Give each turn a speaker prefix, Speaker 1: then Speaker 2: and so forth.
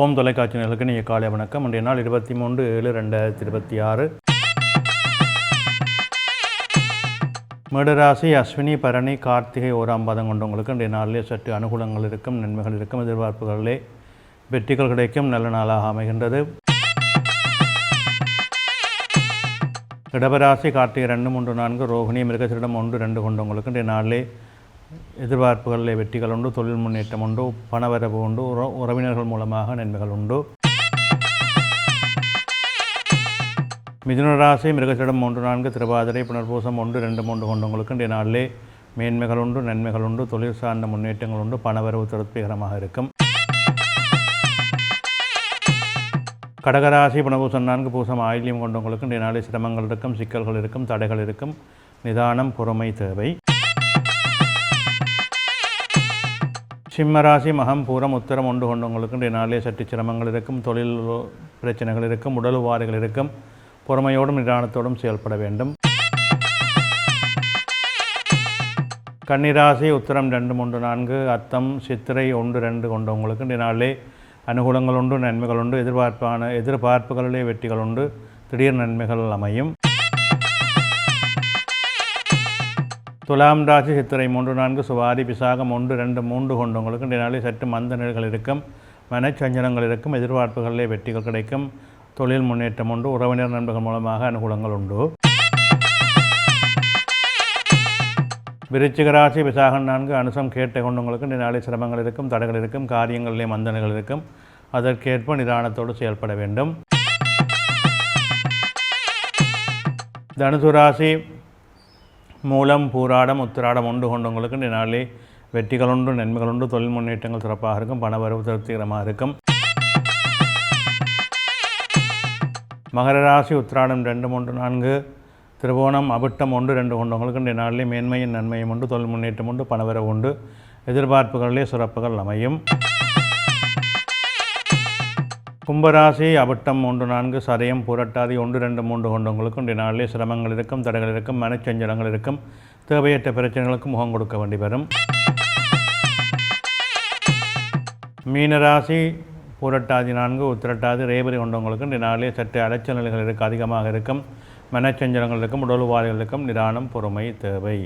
Speaker 1: ஓம் தொலைக்காட்சி நேயர்களுக்கு நீங்கள் காலை வணக்கம். இன்றைய நாள் 23/7/2026. மேடராசி அஸ்வினி பரணி கார்த்திகை ஓராம் பாதம் கொண்டவங்களுக்கு இன்றைய நாளிலே சற்று அனுகூலங்கள் இருக்கும், நன்மைகள் இருக்கும், எதிர்பார்ப்புகளிலே வெற்றிகள் கிடைக்கும், நல்ல நாளாக அமைகின்றது. இடபராசி கார்த்திகை 2, 3, 4 ரோகிணி மிருகசீரிடம் 1, 2 கொண்டவங்களுக்கு இன்றைய நாளிலே எதிர்பார்ப்புகளிலே வெற்றிகள் உண்டு, தொழில் முன்னேற்றம் உண்டு, பணவரவு உண்டு, உறவினர்கள் மூலமாக நன்மைகள் உண்டு. மிதுன ராசி மிருகசீரிடம் 3, 4 திருவாதிரை புனர்பூசம் 1, 2, 3 கொண்டவங்களுக்கு இன்றைய நாளிலே மேன்மைகள் உண்டு, நன்மைகள் உண்டு, தொழில் சார்ந்த முன்னேற்றங்கள் உண்டு, பணவரவு திருப்திகரமாக இருக்கும். கடகராசி புனர்பூசம் 4, பூசம் ஆயில்யம் கொண்டவங்களுக்கு இன்றைய நாளில் சிரமங்கள் இருக்கும், சிக்கல்கள் இருக்கும், தடைகள் இருக்கும், நிதானம் பொறுமை தேவை. சிம்மராசி மகம் பூரம் உத்தரம் 1 கொண்டவங்களுக்கு இன்றைய நாளிலே சற்று சிரமங்கள் இருக்கும், தொழில் பிரச்சனைகள் இருக்கும், உடல் உபாதைகள் இருக்கும், பொறுமையோடும் நிதானத்தோடும் செயல்பட வேண்டும். கன்னிராசி உத்தரம் 2, 3, 4 அத்தம் சித்திரை 1, 2 கொண்டவங்களுக்கு இன்றைய நாளிலே அனுகூலங்கள் உண்டு, நன்மைகள் உண்டு, எதிர்பார்ப்புகளிலே வெற்றிகள் உண்டு, திடீர் நன்மைகள் அமையும். துலாம் ராசி சித்திரை 3, 4 சுவாதி விசாகம் 1, 2, 3 கொண்டவங்களுக்கு இன்றைய நாளில் சற்று மந்த நிலைகள் இருக்கும், மனச்சஞ்சலங்கள் இருக்கும், எதிர்பார்ப்புகளிலே வெற்றிகள் கிடைக்கும், தொழில் முன்னேற்றம் உண்டு, உறவினர் நண்பர்கள் மூலமாக அனுகூலங்கள் உண்டு. விருச்சிக ராசி விசாகம் 4 அனுசம் கேட்டை கொண்டவங்களுக்கு இன்றைய நாளில் சிரமங்கள் இருக்கும், தடைகள் இருக்கும், காரியங்களிலே மந்தனைகள் இருக்கும், அதற்கேற்ப நிதானத்தோடு செயல்பட வேண்டும். தனுசு ராசி மூலம் பூராடம் உத்திராடம் 1 கொண்டவங்களுக்கு இன்றைய நாளிலே வெற்றிகள் உண்டு, நன்மைகள் உண்டு, தொழில் முன்னேற்றங்கள் சிறப்பாக இருக்கும், பணவரவு திருப்திகரமாக இருக்கும். மகர ராசி உத்திராடம் 2, 3, 4 திருவோணம் அவிட்டம் 1, 2 கொண்டவங்களுக்கு இன்றைய நாளிலே மேன்மையின் நன்மையும் உண்டு, தொழில் முன்னேற்றம் உண்டு, பணவரவு உண்டு, எதிர்பார்ப்புகளிலே சிறப்புகள் அமையும். கும்பராசி அவிட்டம் 3, 4 சதயம் புரட்டாதி 1, 2, 3 கொண்டவங்களுக்கு இன்றைய நாளிலே சிரமங்கள் இருக்கும், தடைகள் இருக்கும், மனச்சஞ்சலங்கள் இருக்கும், தேவையற்ற பிரச்சனைகளுக்கு முகம் கொடுக்க வேண்டி வரும். மீனராசி புரட்டாதி 4 உத்திரட்டாதி ரேவதி கொண்டவங்களுக்கு இன்றைய நாளிலே சற்று அலைச்சல் நிலைகள் அதிகமாக இருக்கும், மனச்சஞ்சலங்கள் இருக்கும், உடல் உபாதைகள் இருக்கும், நிதானம் பொறுமை தேவை.